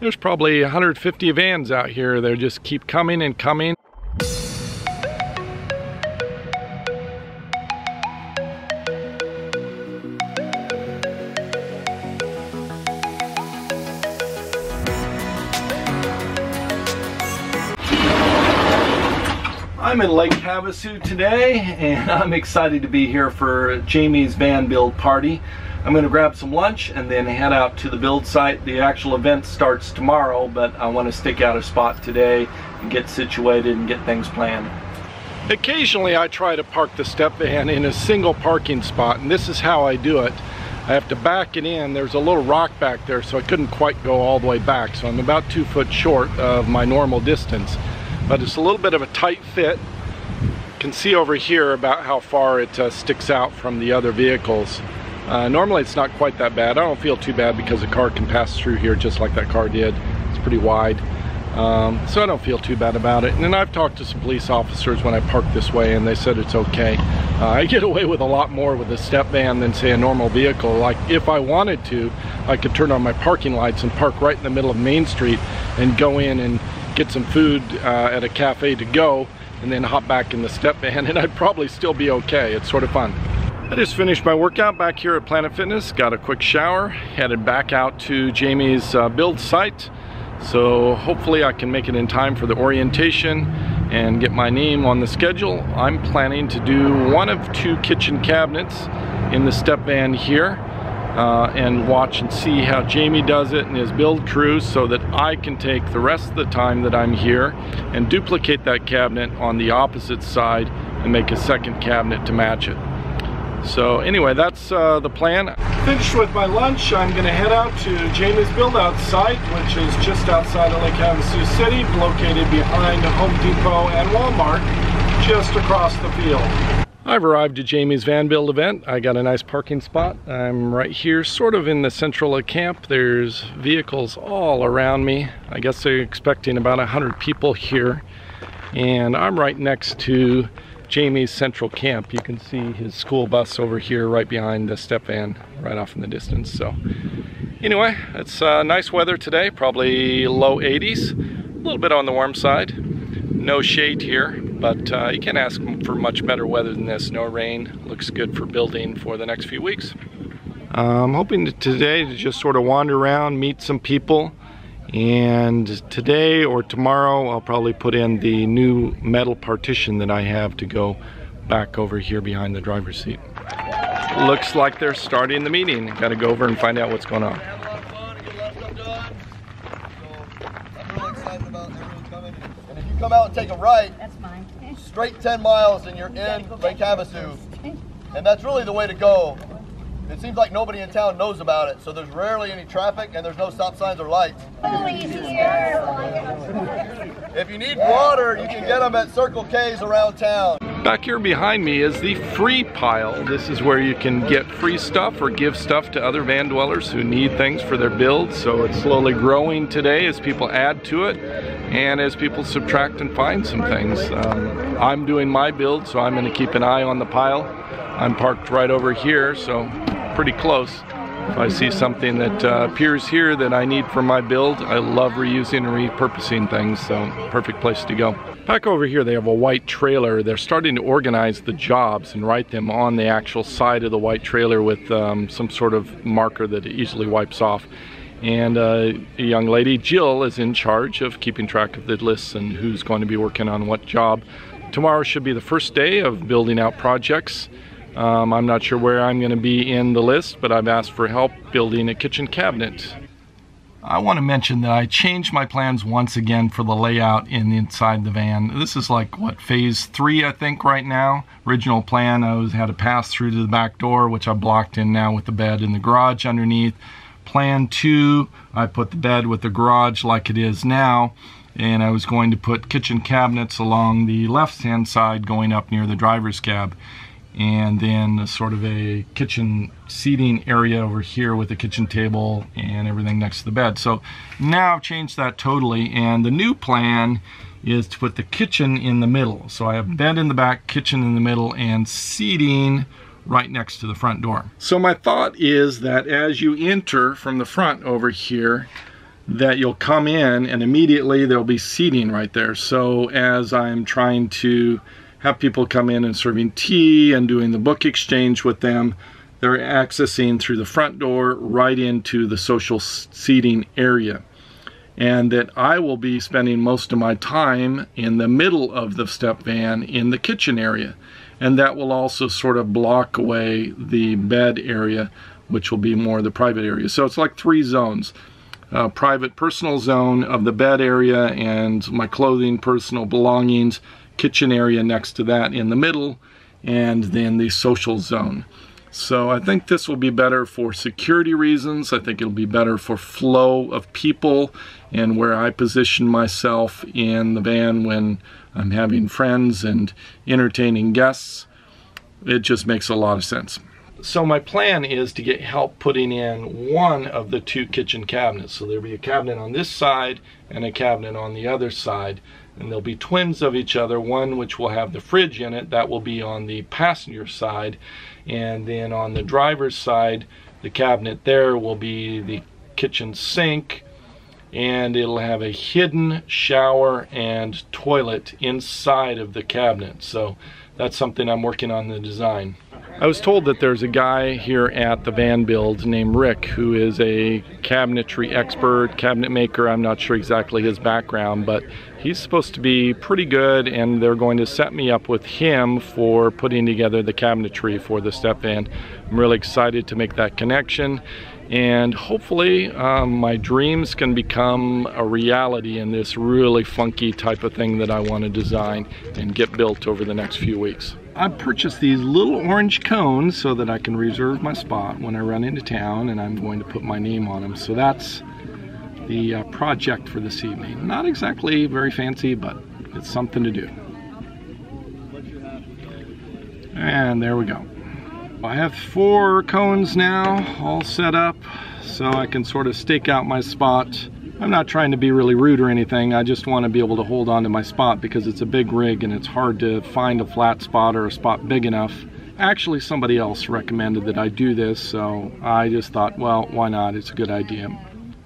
There's probably 150 vans out here. They just keep coming and coming. I'm in Lake Havasu today, and I'm excited to be here for Jamie's van build party. I'm going to grab some lunch and then head out to the build site. The actual event starts tomorrow, but I want to stake out a spot today and get situated and get things planned. Occasionally I try to park the step van in a single parking spot, and this is how I do it. I have to back it in. There's a little rock back there, so I couldn't quite go all the way back, so I'm about 2 foot short of my normal distance. But it's a little bit of a tight fit. You can see over here about how far it sticks out from the other vehicles. Normally it's not quite that bad. I don't feel too bad because the car can pass through here just like that car did. It's pretty wide. So I don't feel too bad about it. And then I've talked to some police officers when I park this way, and they said it's okay. I get away with a lot more with a step van than say a normal vehicle. Like if I wanted to, I could turn on my parking lights and park right in the middle of Main Street and go in and get some food at a cafe to go, and then hop back in the step van, and I'd probably still be okay. It's sort of fun. I just finished my workout back here at Planet Fitness, got a quick shower, headed back out to Jamie's build site. So hopefully I can make it in time for the orientation and get my name on the schedule. I'm planning to do one of 2 kitchen cabinets in the step van here. And watch and see how Jamie does it and his build crew, so that I can take the rest of the time that I'm here and duplicate that cabinet on the opposite side and make a second cabinet to match it. So anyway, that's the plan. Finished with my lunch. I'm going to head out to Jamie's build out site, which is just outside of Lake Havasu City, located behind Home Depot and Walmart, just across the field. I've arrived at Jamie's van build event. I got a nice parking spot. I'm right here, sort of in the central of camp. There's vehicles all around me. I guess they're expecting about 100 people here. And I'm right next to Jamie's central camp. You can see his school bus over here right behind the step van, right off in the distance. So anyway, it's nice weather today, probably low 80s, a little bit on the warm side. No shade here, but you can't ask for much better weather than this. No rain. Looks good for building for the next few weeks. I'm hoping today to just sort of wander around, meet some people, and today or tomorrow I'll probably put in the new metal partition that I have to go back over here behind the driver's seat. Looks like they're starting the meeting. Got to go over and find out what's going on. Come out and take a right. That's fine. Straight 10 miles and you're in Lake Havasu. And that's really the way to go. It seems like nobody in town knows about it, so there's rarely any traffic and there's no stop signs or lights. If you need water, you can get them at Circle K's around town. Back here behind me is the free pile. This is where you can get free stuff or give stuff to other van dwellers who need things for their builds. So it's slowly growing today as people add to it and as people subtract and find some things. I'm doing my build, so I'm going to keep an eye on the pile. I'm parked right over here, so pretty close. If I see something that appears here that I need for my build, I love reusing and repurposing things, so perfect place to go. Back over here they have a white trailer. They're starting to organize the jobs and write them on the actual side of the white trailer with some sort of marker that it easily wipes off. And a young lady, Jill, is in charge of keeping track of the lists and who's going to be working on what job. Tomorrow should be the first day of building out projects. I'm not sure where I'm going to be in the list, but I've asked for help building a kitchen cabinet. I want to mention that I changed my plans once again for the layout inside the van. This is like, what, phase 3 I think right now. Original plan, I had to pass through to the back door, which I blocked in now with the bed in the garage underneath. Plan 2, I put the bed with the garage like it is now, and I was going to put kitchen cabinets along the left-hand side going up near the driver's cab. And then sort of a kitchen seating area over here with a kitchen table and everything next to the bed. So now I've changed that totally, and the new plan is to put the kitchen in the middle. So I have bed in the back, kitchen in the middle, and seating right next to the front door. So my thought is that as you enter from the front over here, that you'll come in and immediately there'll be seating right there. So as I'm trying to have people come in and serving tea and doing the book exchange with them, they're accessing through the front door right into the social seating area. And that I will be spending most of my time in the middle of the step van in the kitchen area. And that will also sort of block away the bed area, which will be more the private area. So it's like 3 zones. Private personal zone of the bed area and my clothing, personal belongings, kitchen area next to that in the middle, and then the social zone. So I think this will be better for security reasons. I think it'll be better for flow of people and where I position myself in the van when I'm having friends and entertaining guests. It just makes a lot of sense. So my plan is to get help putting in one of the 2 kitchen cabinets. So there'll be a cabinet on this side and a cabinet on the other side. And they'll be twins of each other, one which will have the fridge in it, that will be on the passenger side. And then on the driver's side, the cabinet there will be the kitchen sink, and it'll have a hidden shower and toilet inside of the cabinet. So that's something I'm working on the design. I was told that there's a guy here at the Van Build named Rick who is a cabinetry expert, cabinet maker. I'm not sure exactly his background, but he's supposed to be pretty good, and they're going to set me up with him for putting together the cabinetry for the step van. I'm really excited to make that connection, and hopefully my dreams can become a reality in this really funky type of thing that I want to design and get built over the next few weeks. I purchased these little orange cones so that I can reserve my spot when I run into town, and I'm going to put my name on them. So that's the project for this evening. Not exactly very fancy, but it's something to do. And there we go. I have 4 cones now all set up so I can sort of stake out my spot. I'm not trying to be really rude or anything. I just want to be able to hold on to my spot because it's a big rig and it's hard to find a flat spot or a spot big enough. Actually, somebody else recommended that I do this, so I just thought, well, why not? It's a good idea.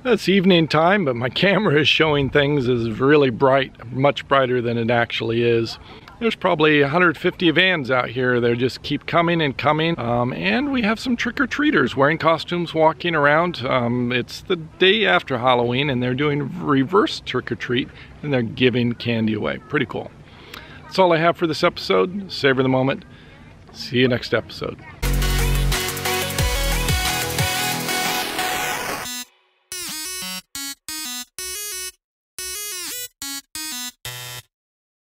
It's evening time, but my camera is showing things as really bright, much brighter than it actually is. There's probably 150 vans out here. They just keep coming and coming. And we have some trick-or-treaters wearing costumes, walking around. It's the day after Halloween, and they're doing reverse trick-or-treat, and they're giving candy away. Pretty cool. That's all I have for this episode. Savor the moment. See you next episode.